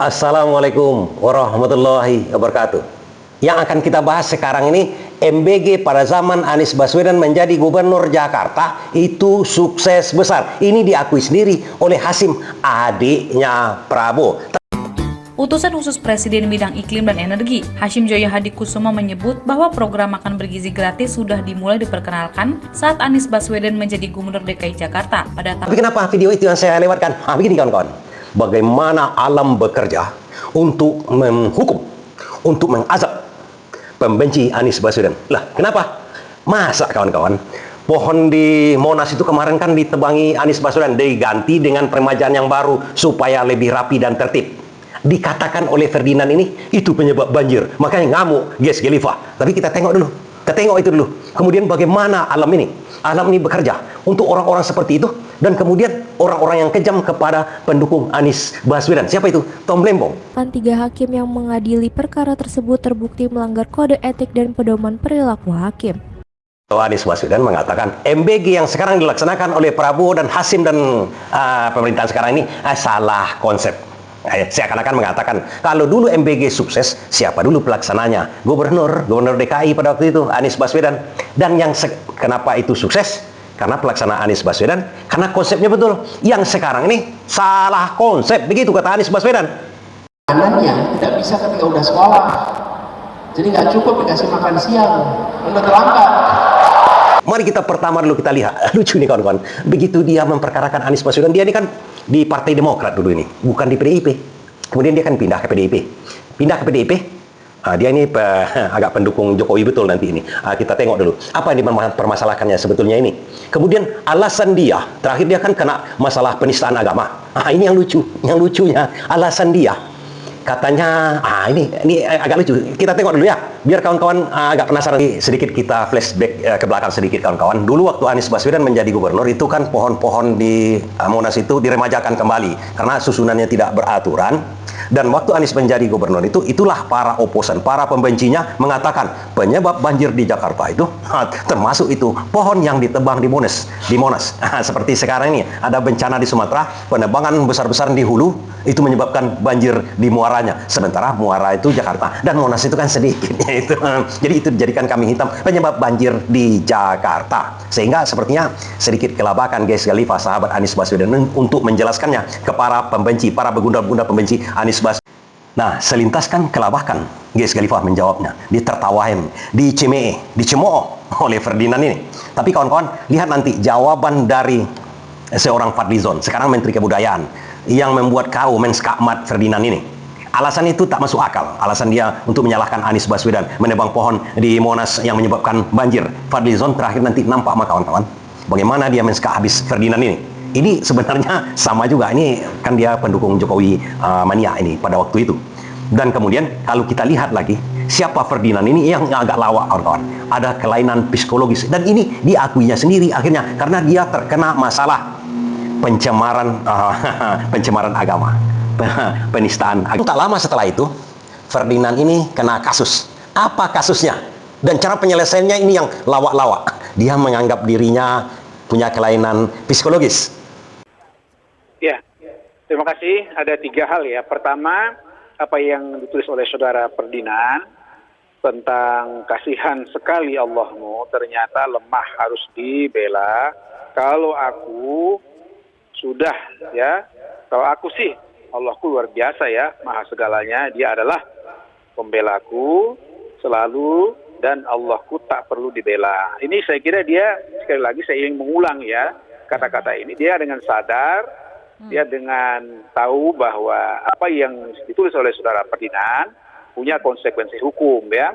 Assalamualaikum warahmatullahi wabarakatuh. Yang akan kita bahas sekarang ini, MBG pada zaman Anies Baswedan menjadi gubernur Jakarta itu sukses besar. Ini diakui sendiri oleh Hasim, adiknya Prabowo. Utusan khusus Presiden bidang iklim dan energi, Hashim Joyo Hadikusumo menyebut bahwa program makan bergizi gratis sudah dimulai diperkenalkan saat Anies Baswedan menjadi Gubernur DKI Jakarta pada tahun. Tapi kenapa video itu yang saya lewatkan? Begini kawan-kawan, bagaimana alam bekerja untuk menghukum, untuk mengazab pembenci Anies Baswedan. Lah, kenapa? Masa kawan-kawan, pohon di Monas itu kemarin kan ditebangi Anies Baswedan, diganti dengan peremajaan yang baru supaya lebih rapi dan tertib. Dikatakan oleh Ferdinand ini itu penyebab banjir, makanya ngamuk Ges Gelifah. Tapi kita tengok dulu, kita tengok itu dulu. Kemudian bagaimana alam ini bekerja untuk orang-orang seperti itu, dan kemudian orang-orang yang kejam kepada pendukung Anies Baswedan. Siapa itu? Tom Lembong. Tiga hakim yang mengadili perkara tersebut terbukti melanggar kode etik dan pedoman perilaku hakim. Anies Baswedan mengatakan MBG yang sekarang dilaksanakan oleh Prabowo dan Hasim dan pemerintahan sekarang ini salah konsep. Saya akan mengatakan, kalau dulu MBG sukses, siapa dulu pelaksananya? Gubernur DKI pada waktu itu, Anies Baswedan. Dan kenapa itu sukses? Karena pelaksanaan Anies Baswedan, karena konsepnya betul. Yang sekarang ini salah konsep, begitu kata Anies Baswedan. Makanannya tidak bisa ketika udah sekolah, jadi nggak cukup dikasih makan siang, udah terlambat. Mari kita pertama dulu kita lihat, lucu nih kawan-kawan. Begitu dia memperkarakan Anies Baswedan, dia ini kan di Partai Demokrat dulu ini, bukan di PDIP. Kemudian dia kan pindah ke PDIP. Dia ini agak pendukung Jokowi betul nanti ini. Kita tengok dulu, apa yang dipermasalahkannya sebetulnya ini. Kemudian alasan dia, terakhir dia kan kena masalah penistaan agama. Ini yang lucunya, alasan dia. Katanya, ini agak lucu. Kita tengok dulu ya, biar kawan-kawan agak penasaran. Sedikit kita flashback ke belakang sedikit kawan-kawan. Dulu waktu Anies Baswedan menjadi gubernur itu kan pohon-pohon di Monas itu diremajakan kembali karena susunannya tidak beraturan. Dan waktu Anies menjadi gubernur itu, itulah para oposan, para pembencinya mengatakan penyebab banjir di Jakarta itu termasuk itu pohon yang ditebang di Monas. Seperti sekarang ini ada bencana di Sumatera, penebangan besar-besaran di hulu itu menyebabkan banjir di muaranya. Sementara muara itu Jakarta dan Monas itu kan sedikit itu. Jadi itu dijadikan kambing hitam penyebab banjir di Jakarta. Sehingga sepertinya sedikit kelabakan Ges Gelifah sahabat Anies Baswedan untuk menjelaskannya ke para pembenci, para begunda-gunda pembenci Anies Baswedan. Nah, selintas kan kelabakan Ges Gelifah menjawabnya, ditertawain, dicemooh oleh Ferdinand ini. Tapi kawan-kawan, lihat nanti jawaban dari seorang Fadlizon, sekarang Menteri Kebudayaan, yang membuat kau menskakmat Ferdinand ini. Alasan itu tak masuk akal. Alasan dia untuk menyalahkan Anies Baswedan menebang pohon di Monas yang menyebabkan banjir. Fadlizon terakhir nanti nampak sama kawan-kawan bagaimana dia menskak habis Ferdinand ini. Ini sebenarnya sama juga. Ini kan dia pendukung Jokowi mania ini pada waktu itu. Dan kemudian kalau kita lihat lagi, siapa Ferdinand ini yang agak lawak kawan-kawan. Ada kelainan psikologis. Dan ini diakuinya sendiri akhirnya. Karena dia terkena masalah pencemaran agama. Penistaan agama. Tak lama setelah itu, Ferdinand ini kena kasus. Apa kasusnya? Dan cara penyelesaiannya ini yang lawak-lawak. Dia menganggap dirinya punya kelainan psikologis. Ya, terima kasih. Ada 3 hal ya. Pertama, apa yang ditulis oleh saudara Ferdinand tentang kasihan sekali Allahmu, ternyata lemah harus dibela. Kalau aku sudah ya, kalau aku sih Allahku luar biasa ya, maha segalanya. Dia adalah pembelaku selalu dan Allahku tak perlu dibela. Ini saya kira dia, sekali lagi saya ingin mengulang ya kata-kata ini. Dia dengan sadar, dia dengan tahu bahwa apa yang ditulis oleh saudara Ferdinand punya konsekuensi hukum ya.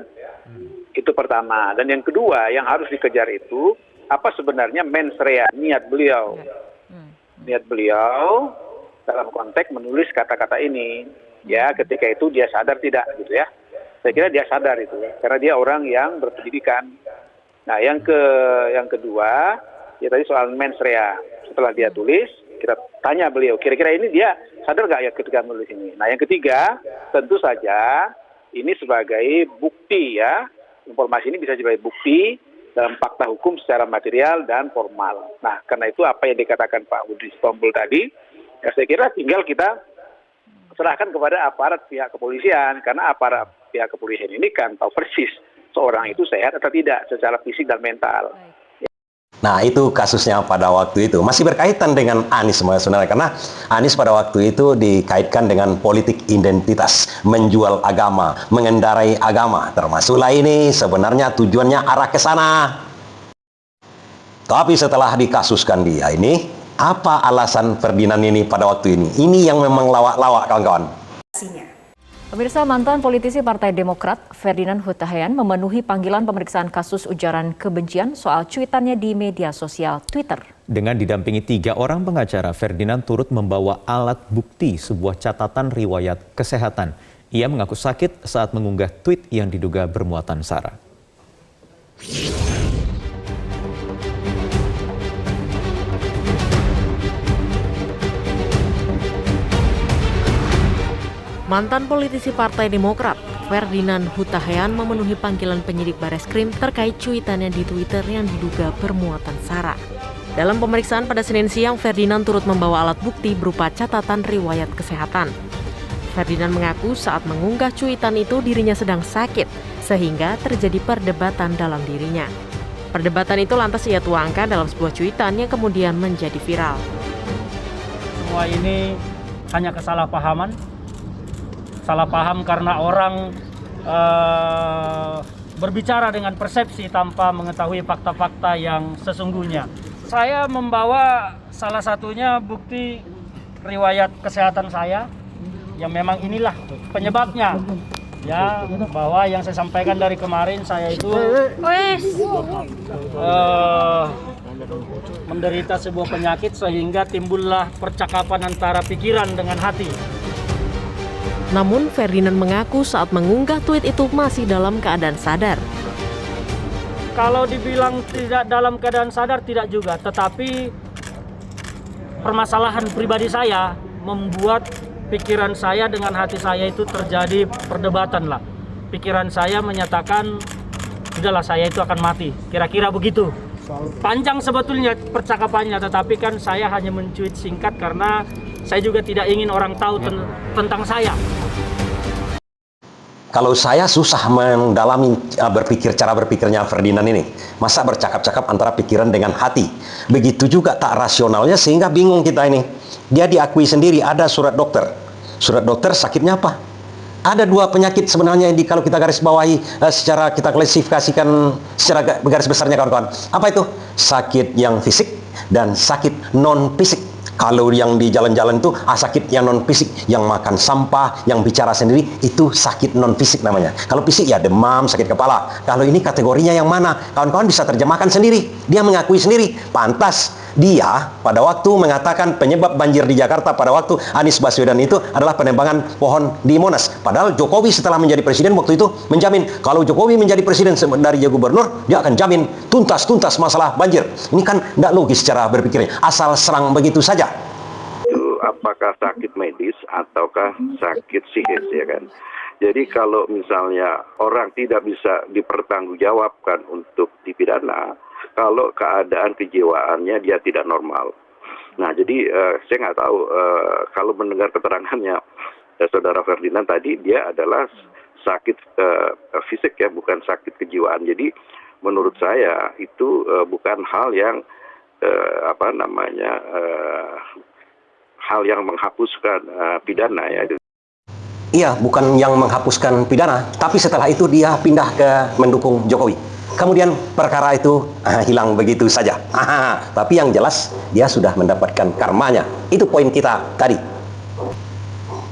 Itu pertama. Dan yang kedua yang harus dikejar itu apa sebenarnya mens rea, niat beliau. Niat beliau dalam konteks menulis kata-kata ini. Ya, ketika itu dia sadar tidak gitu ya. Saya kira dia sadar itu karena dia orang yang berpendidikan. Nah, yang kedua ya tadi soal mens rea. Setelah dia tulis, kita tanya beliau, kira-kira ini dia sadar nggak ya ketika menulis ini? Nah, yang ketiga, tentu saja ini sebagai bukti ya, informasi ini bisa sebagai bukti dalam fakta hukum secara material dan formal. Nah, karena itu apa yang dikatakan Pak Budi Sitompul tadi, ya saya kira tinggal kita serahkan kepada aparat pihak kepolisian, karena aparat pihak kepolisian ini kan tahu persis seorang itu sehat atau tidak secara fisik dan mental. Nah, itu kasusnya pada waktu itu. Masih berkaitan dengan Anies, sebenarnya, karena Anies pada waktu itu dikaitkan dengan politik identitas, menjual agama, mengendarai agama. Termasuklah ini sebenarnya tujuannya arah ke sana. Tapi setelah dikasuskan dia ini, apa alasan Ferdinand ini pada waktu ini? Ini yang memang lawak-lawak, kawan-kawan. Pemirsa, mantan politisi Partai Demokrat Ferdinand Huta Heian memenuhi panggilan pemeriksaan kasus ujaran kebencian soal cuitannya di media sosial Twitter. Dengan didampingi 3 orang pengacara, Ferdinand turut membawa alat bukti sebuah catatan riwayat kesehatan. Ia mengaku sakit saat mengunggah tweet yang diduga bermuatan sara. Mantan politisi Partai Demokrat, Ferdinand Huta Heian memenuhi panggilan penyidik Bareskrim terkait cuitannya di Twitter yang diduga bermuatan sara. Dalam pemeriksaan pada Senin siang, Ferdinand turut membawa alat bukti berupa catatan riwayat kesehatan. Ferdinand mengaku saat mengunggah cuitan itu dirinya sedang sakit, sehingga terjadi perdebatan dalam dirinya. Perdebatan itu lantas ia tuangkan dalam sebuah cuitan yang kemudian menjadi viral. Semua ini hanya kesalahpahaman. Salah paham karena orang berbicara dengan persepsi tanpa mengetahui fakta-fakta yang sesungguhnya. Saya membawa salah satunya bukti riwayat kesehatan saya, yang memang inilah penyebabnya. Ya, bahwa yang saya sampaikan dari kemarin, saya itu menderita sebuah penyakit sehingga timbullah percakapan antara pikiran dengan hati. Namun Ferdinand mengaku saat mengunggah tweet itu masih dalam keadaan sadar. Kalau dibilang tidak dalam keadaan sadar, tidak juga. Tetapi permasalahan pribadi saya membuat pikiran saya dengan hati saya itu terjadi perdebatan lah. Pikiran saya menyatakan, sudahlah saya itu akan mati. Kira-kira begitu. Panjang sebetulnya percakapannya, tetapi kan saya hanya mencuit singkat karena saya juga tidak ingin orang tahu tentang saya. Kalau saya susah mendalami cara berpikirnya Ferdinand ini. Masa bercakap-cakap antara pikiran dengan hati. Begitu juga tak rasionalnya sehingga bingung kita ini. Dia diakui sendiri ada surat dokter. Surat dokter sakitnya apa? Ada 2 penyakit sebenarnya yang kalau kita garis bawahi secara kita klasifikasikan secara garis besarnya, kawan-kawan. Apa itu? Sakit yang fisik dan sakit non fisik. Kalau yang di jalan-jalan itu sakit yang non fisik, yang makan sampah, yang bicara sendiri, itu sakit non fisik namanya. Kalau fisik ya demam, sakit kepala. Kalau ini kategorinya yang mana? Kawan-kawan bisa terjemahkan sendiri. Dia mengakui sendiri. Pantas dia pada waktu mengatakan penyebab banjir di Jakarta pada waktu Anies Baswedan itu adalah penebangan pohon di Monas. Padahal Jokowi setelah menjadi presiden waktu itu menjamin kalau Jokowi menjadi presiden dari gubernur, dia akan jamin tuntas masalah banjir. Ini kan tidak logis cara berpikirnya. Asal serang begitu saja. Itu apakah sakit medis ataukah sakit psikis, ya kan? Jadi kalau misalnya orang tidak bisa dipertanggungjawabkan untuk dipidana, kalau keadaan kejiwaannya dia tidak normal. Nah, jadi saya nggak tahu kalau mendengar keterangannya saudara Ferdinand tadi, dia adalah sakit fisik ya, bukan sakit kejiwaan. Jadi menurut saya itu bukan hal yang hal yang menghapuskan pidana ya. Iya, bukan yang menghapuskan pidana, tapi setelah itu dia pindah ke mendukung Jokowi. Kemudian perkara itu hilang begitu saja. Tapi yang jelas dia sudah mendapatkan karmanya. Itu poin kita tadi.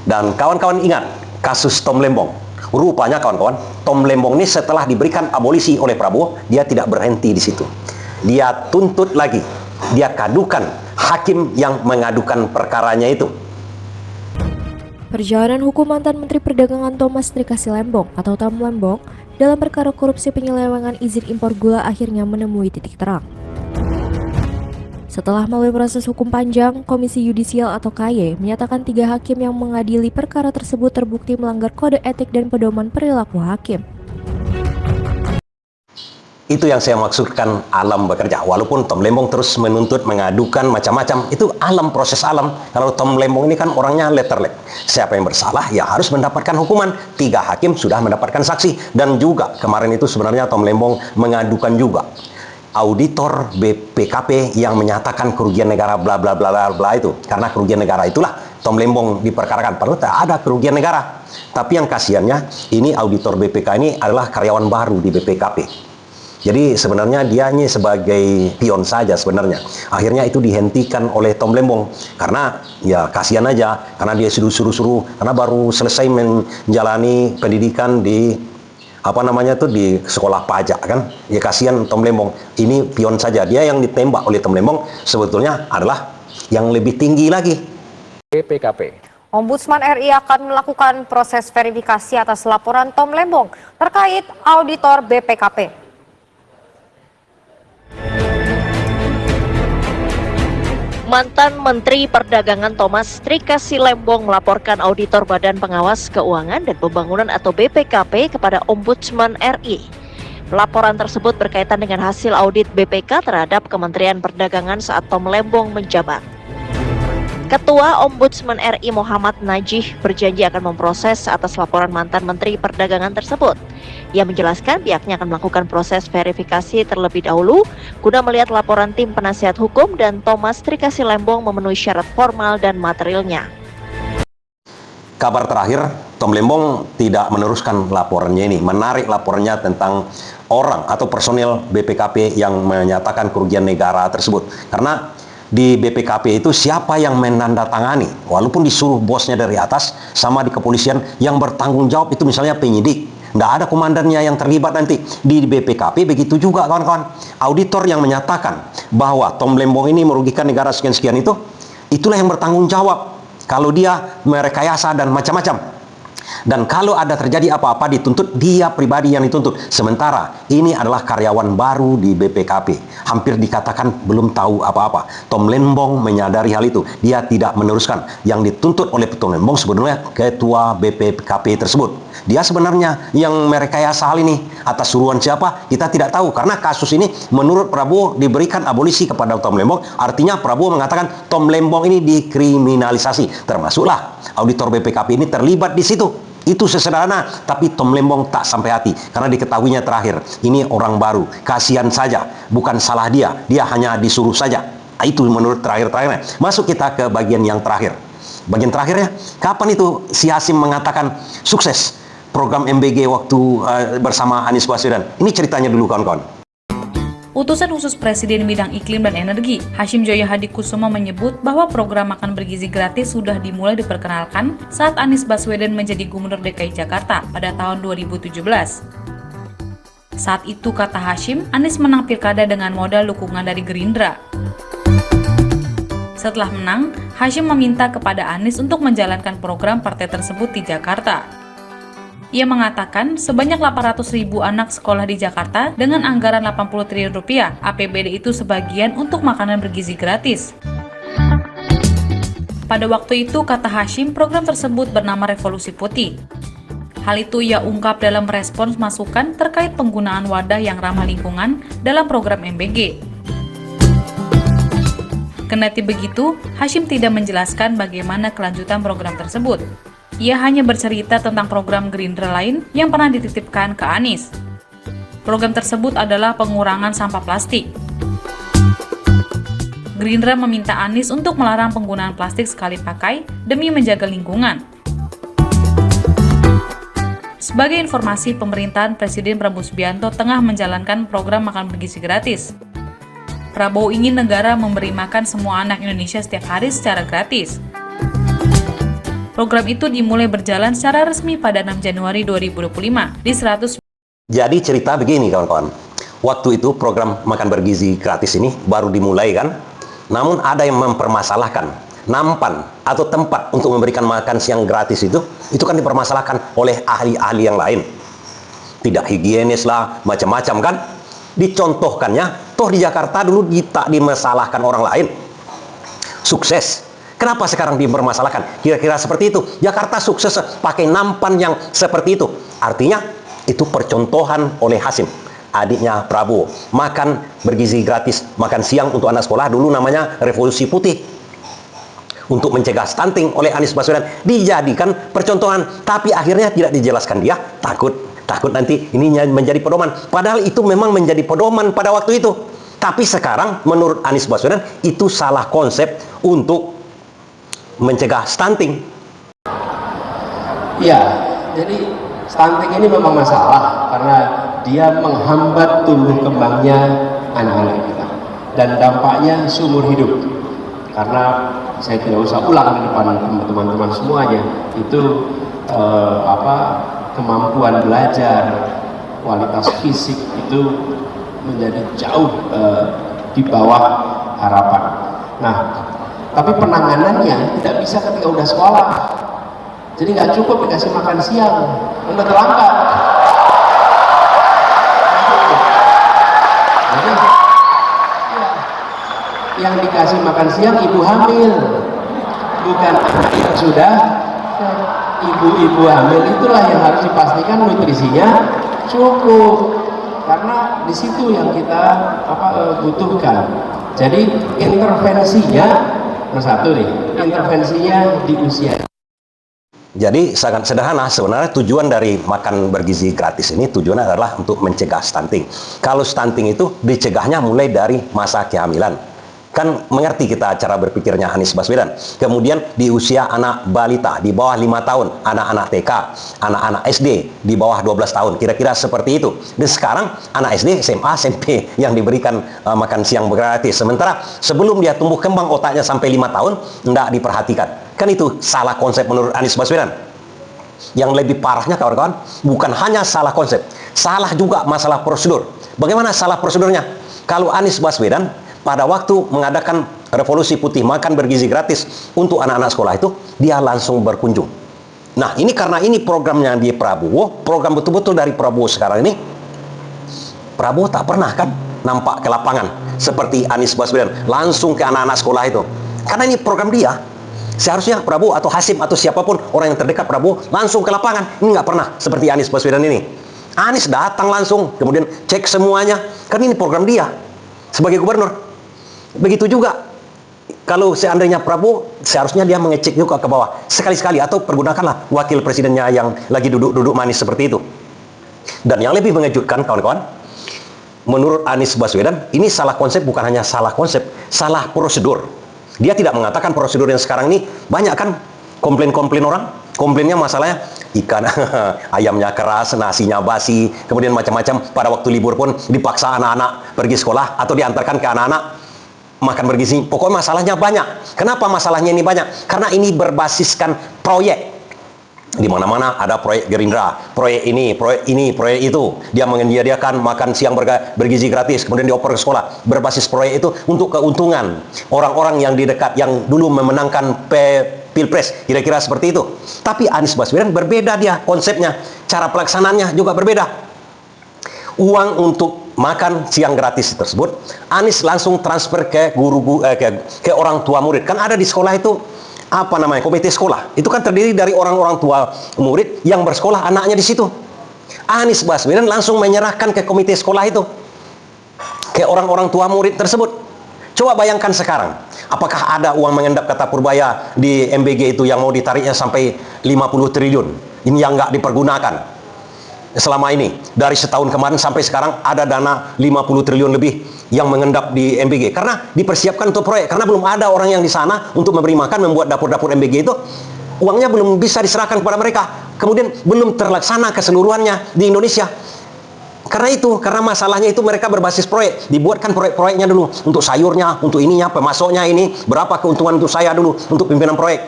Dan kawan-kawan ingat kasus Tom Lembong. Rupanya kawan-kawan, Tom Lembong ini setelah diberikan abolisi oleh Prabowo, dia tidak berhenti di situ. Dia tuntut lagi. Dia kadukan hakim yang mengadukan perkaranya itu. Perjalanan hukum mantan Menteri Perdagangan Thomas Trikasi Lembong atau Tom Lembong dalam perkara korupsi penyelewengan izin impor gula akhirnya menemui titik terang. Setelah melalui proses hukum panjang, Komisi Yudisial atau KY menyatakan 3 hakim yang mengadili perkara tersebut terbukti melanggar kode etik dan pedoman perilaku hakim. Itu yang saya maksudkan alam bekerja. Walaupun Tom Lembong terus menuntut, mengadukan macam-macam, itu alam, proses alam. Kalau Tom Lembong ini kan orangnya letterlek. Siapa yang bersalah ya harus mendapatkan hukuman. 3 hakim sudah mendapatkan saksi. Dan juga kemarin itu sebenarnya Tom Lembong mengadukan juga auditor BPKP yang menyatakan kerugian negara bla bla bla bla bla itu. Karena kerugian negara itulah Tom Lembong diperkarakan. Padahal tak ada kerugian negara. Tapi yang kasihannya ini auditor BPK ini adalah karyawan baru di BPKP. Jadi sebenarnya dia ini sebagai pion saja sebenarnya. Akhirnya itu dihentikan oleh Tom Lembong. Karena ya kasihan aja. Karena dia suruh-suruh. Karena baru selesai menjalani pendidikan di di sekolah pajak kan. Ya kasihan Tom Lembong. Ini pion saja. Dia yang ditembak oleh Tom Lembong sebetulnya adalah yang lebih tinggi lagi. BPKP. Ombudsman RI akan melakukan proses verifikasi atas laporan Tom Lembong terkait auditor BPKP. Mantan Menteri Perdagangan Thomas Trikasi Lembong melaporkan auditor Badan Pengawas Keuangan dan Pembangunan atau BPKP kepada Ombudsman RI. Laporan tersebut berkaitan dengan hasil audit BPK terhadap Kementerian Perdagangan saat Tom Lembong menjabat. Ketua Ombudsman RI Muhammad Najih berjanji akan memproses atas laporan mantan Menteri Perdagangan tersebut. Ia menjelaskan pihaknya akan melakukan proses verifikasi terlebih dahulu guna melihat laporan tim penasihat hukum dan Thomas Trikasi Lembong memenuhi syarat formal dan materialnya. Kabar terakhir, Tom Lembong tidak meneruskan laporannya ini, menarik laporannya tentang orang atau personil BPKP yang menyatakan kerugian negara tersebut. Karena di BPKP itu siapa yang menandatangani, walaupun disuruh bosnya dari atas, sama di kepolisian yang bertanggung jawab itu misalnya penyidik. Nggak ada komandannya yang terlibat nanti. Di BPKP begitu juga kawan-kawan. Auditor yang menyatakan bahwa Tom Lembong ini merugikan negara sekian-sekian itu, itulah yang bertanggung jawab. Kalau dia merekayasa dan macam-macam. Dan kalau ada terjadi apa-apa dituntut, dia pribadi yang dituntut. Sementara ini adalah karyawan baru di BPKP. Hampir dikatakan belum tahu apa-apa. Tom Lembong menyadari hal itu. Dia tidak meneruskan. Yang dituntut oleh Tom Lembong sebenarnya ketua BPKP tersebut. Dia sebenarnya yang merekayasa hal ini. Atas suruhan siapa? Kita tidak tahu. Karena kasus ini menurut Prabowo diberikan abolisi kepada Tom Lembong. Artinya Prabowo mengatakan Tom Lembong ini dikriminalisasi. Termasuklah auditor BPKP ini terlibat di situ. Itu sesederhana, tapi Tom Lembong tak sampai hati karena diketahuinya terakhir ini orang baru, kasihan saja, bukan salah dia hanya disuruh saja. Itu menurut terakhirnya. Masuk kita ke bagian yang terakhir. Bagian terakhirnya, kapan itu si Hasim mengatakan sukses program MBG waktu bersama Anies Baswedan? Ini ceritanya dulu kawan-kawan. Utusan khusus Presiden bidang iklim dan energi, Hashim Joyo Hadikusuma menyebut bahwa program makan bergizi gratis sudah dimulai diperkenalkan saat Anies Baswedan menjadi Gubernur DKI Jakarta pada tahun 2017. Saat itu, kata Hashim, Anies menang pilkada dengan modal dukungan dari Gerindra. Setelah menang, Hashim meminta kepada Anies untuk menjalankan program partai tersebut di Jakarta. Ia mengatakan sebanyak 800.000 anak sekolah di Jakarta dengan anggaran 80 triliun rupiah. APBD itu sebagian untuk makanan bergizi gratis. Pada waktu itu, kata Hashim, program tersebut bernama Revolusi Putih. Hal itu ia ungkap dalam respons masukan terkait penggunaan wadah yang ramah lingkungan dalam program MBG. Kendati begitu, Hashim tidak menjelaskan bagaimana kelanjutan program tersebut. Ia hanya bercerita tentang program Gerindra lain yang pernah dititipkan ke Anies. Program tersebut adalah pengurangan sampah plastik. Gerindra meminta Anies untuk melarang penggunaan plastik sekali pakai demi menjaga lingkungan. Sebagai informasi, pemerintahan Presiden Prabowo Subianto tengah menjalankan program makan bergizi gratis. Prabowo ingin negara memberi makan semua anak Indonesia setiap hari secara gratis. Program itu dimulai berjalan secara resmi pada 6 Januari 2025 di 100. Jadi cerita begini kawan-kawan. Waktu itu program makan bergizi gratis ini baru dimulai kan. Namun ada yang mempermasalahkan nampan atau tempat untuk memberikan makan siang gratis itu kan dipermasalahkan oleh ahli-ahli yang lain. Tidak higienis lah, macam-macam kan. Dicontohkannya, toh di Jakarta dulu tak dimasalahkan orang lain. Sukses. Kenapa sekarang dipermasalahkan? Kira-kira seperti itu. Jakarta sukses pakai nampan yang seperti itu. Artinya itu percontohan oleh Hashim. adiknya Prabowo. Makan bergizi gratis, makan siang untuk anak sekolah, dulu namanya Revolusi Putih. Untuk mencegah stunting oleh Anies Baswedan, dijadikan percontohan. Tapi akhirnya tidak dijelaskan dia, takut nanti ini menjadi pedoman. Padahal itu memang menjadi pedoman pada waktu itu. Tapi sekarang menurut Anies Baswedan, itu salah konsep untuk mencegah stunting. Ya, jadi stunting ini memang masalah karena dia menghambat tumbuh kembangnya anak-anak kita dan dampaknya seumur hidup. Karena saya tidak usah ulang di depan teman-teman semuanya, itu kemampuan belajar, kualitas fisik itu menjadi jauh di bawah harapan. Nah, tapi penanganannya tidak bisa ketika udah sekolah. Jadi nggak cukup dikasih makan siang, udah terlambat. Jadi, yang dikasih makan siang ibu hamil, bukan yang sudah. Ibu-ibu hamil itulah yang harus dipastikan nutrisinya cukup, karena di situ yang kita butuhkan. Jadi intervensinya satu nih, intervensinya di usia. Jadi sangat sederhana, sebenarnya tujuan dari makan bergizi gratis ini tujuannya adalah untuk mencegah stunting. Kalau stunting itu dicegahnya mulai dari masa kehamilan. Kan mengerti kita cara berpikirnya Anies Baswedan. Kemudian di usia anak balita, di bawah 5 tahun, anak-anak TK, anak-anak SD, di bawah 12 tahun, kira-kira seperti itu. Dan sekarang anak SD, SMA, SMP yang diberikan makan siang gratis. Sementara sebelum dia tumbuh kembang otaknya sampai 5 tahun, tidak diperhatikan. Kan itu salah konsep menurut Anies Baswedan. Yang lebih parahnya kawan-kawan, bukan hanya salah konsep, salah juga masalah prosedur. Bagaimana salah prosedurnya? Kalau Anies Baswedan pada waktu mengadakan Revolusi Putih, makan bergizi gratis untuk anak-anak sekolah itu, dia langsung berkunjung. Nah, ini karena ini programnya di Prabowo, program betul-betul dari Prabowo sekarang ini, Prabowo tak pernah kan nampak ke lapangan seperti Anies Baswedan, langsung ke anak-anak sekolah itu. Karena ini program dia. Seharusnya Prabowo atau Hasim atau siapapun orang yang terdekat Prabowo langsung ke lapangan. Ini nggak pernah seperti Anies Baswedan ini. Anies datang langsung, kemudian cek semuanya. Karena ini program dia sebagai gubernur. Begitu juga kalau seandainya Prabowo, seharusnya dia mengecek juga ke bawah sekali-sekali, atau pergunakanlah wakil presidennya yang lagi duduk-duduk manis seperti itu. Dan yang lebih mengejutkan kawan-kawan, menurut Anies Baswedan, ini salah konsep, bukan hanya salah konsep, salah prosedur. Dia tidak mengatakan prosedur yang sekarang ini banyak kan komplain-komplain orang. Komplainnya masalahnya ikan ayamnya keras, nasinya basi, kemudian macam-macam. Pada waktu libur pun dipaksa anak-anak pergi sekolah atau diantarkan ke anak-anak makan bergizi. Pokoknya masalahnya banyak. Kenapa masalahnya ini banyak? Karena ini berbasiskan proyek. Di mana-mana ada proyek Gerindra, proyek ini, proyek itu. Dia menyediakan makan siang bergizi gratis, kemudian dioper ke sekolah. Berbasis proyek itu untuk keuntungan orang-orang yang di dekat, yang dulu memenangkan Pilpres, kira-kira seperti itu. Tapi Anies Baswedan berbeda dia konsepnya, cara pelaksanaannya juga berbeda. Uang untuk makan siang gratis tersebut, Anies langsung transfer ke ke orang tua murid. Kan ada di sekolah itu apa namanya, komite sekolah. Itu kan terdiri dari orang-orang tua murid yang bersekolah anaknya di situ. Anies Baswedan langsung menyerahkan ke komite sekolah itu, ke orang-orang tua murid tersebut. Coba bayangkan sekarang, apakah ada uang mengendap kata Purbaya di MBG itu yang mau ditariknya sampai 50 triliun? Ini yang nggak dipergunakan. Selama ini, dari setahun kemarin sampai sekarang ada dana 50 triliun lebih yang mengendap di MBG. Karena dipersiapkan untuk proyek, karena belum ada orang yang di sana untuk memberi makan, membuat dapur-dapur MBG itu. Uangnya belum bisa diserahkan kepada mereka. Kemudian belum terlaksana keseluruhannya di Indonesia. Karena masalahnya itu mereka berbasis proyek. Dibuatkan proyek-proyeknya dulu. Untuk sayurnya, untuk ininya, pemasoknya ini. Berapa keuntungan untuk saya dulu, untuk pimpinan proyek.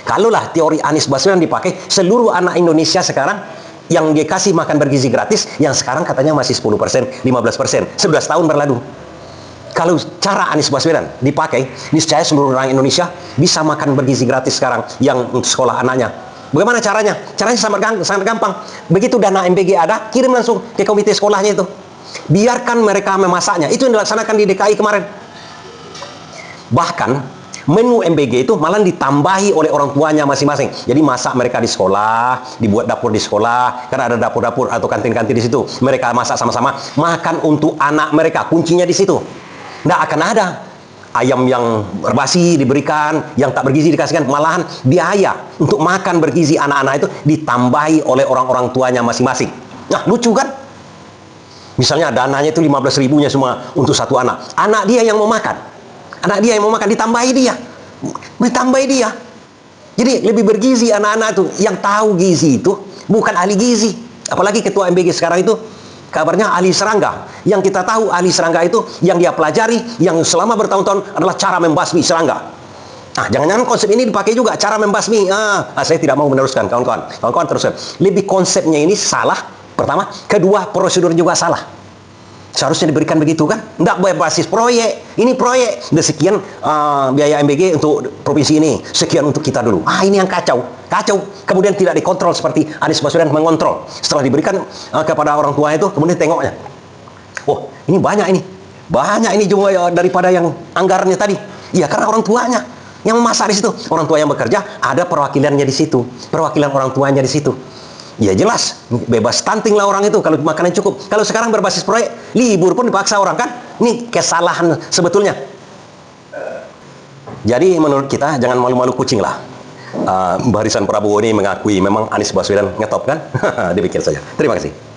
Kalaulah teori Anies Baswedan dipakai, seluruh anak Indonesia sekarang yang dikasih makan bergizi gratis, yang sekarang katanya masih 10%, 15%, 11 tahun berlalu. Kalau cara Anies Baswedan dipakai, niscaya seluruh orang Indonesia bisa makan bergizi gratis sekarang yang untuk sekolah anaknya. Bagaimana caranya? Caranya sangat gampang. Begitu dana MBG ada, kirim langsung ke komite sekolahnya itu. Biarkan mereka memasaknya. Itu yang dilaksanakan di DKI kemarin. Bahkan Menu MBG itu malah ditambahi oleh orang tuanya masing-masing. Jadi masak mereka di sekolah, dibuat dapur di sekolah, karena ada dapur-dapur atau kantin-kantin di situ. Mereka masak sama-sama, makan untuk anak mereka. Kuncinya di situ. Nggak akan ada ayam yang berbasi diberikan, yang tak bergizi dikasihkan. Malahan biaya untuk makan bergizi anak-anak itu ditambahi oleh orang-orang tuanya masing-masing. Nah, lucu kan? Misalnya dananya itu 15.000-nya semua untuk satu anak. Anak dia yang mau makan. Anak dia yang mau makan, ditambahi dia. Ditambahi dia. Jadi lebih bergizi anak-anak itu. Yang tahu gizi itu bukan ahli gizi. Apalagi ketua MBG sekarang itu kabarnya ahli serangga. Yang kita tahu ahli serangga itu yang dia pelajari, yang selama bertahun-tahun adalah cara membasmi serangga. Nah, jangan-jangan konsep ini dipakai juga, cara membasmi. Saya tidak mau meneruskan, kawan-kawan. Kawan-kawan teruskan. Lebih konsepnya ini salah, pertama. Kedua, prosedur juga salah. Seharusnya diberikan begitu kan? Tidak berbasis proyek. Ini proyek. Dan sekian biaya MBG untuk provinsi ini. Sekian untuk kita dulu. Ini yang kacau. Kacau. Kemudian tidak dikontrol seperti Anies Baswedan mengontrol. Setelah diberikan kepada orang tua itu, kemudian tengoknya. Oh, ini banyak ini. Banyak ini juga daripada yang anggarannya tadi. Iya, karena orang tuanya yang memasak di situ. Orang tua yang bekerja, ada perwakilannya di situ. Perwakilan orang tuanya di situ. Ya jelas, bebas stunting lah orang itu kalau makanan cukup. Kalau sekarang berbasis proyek, libur pun dipaksa orang kan. Ini kesalahan sebetulnya. Jadi menurut kita jangan malu-malu kucing lah. Barisan Prabowo ini mengakui memang Anies Baswedan ngetop kan. Dipikir saja. Terima kasih.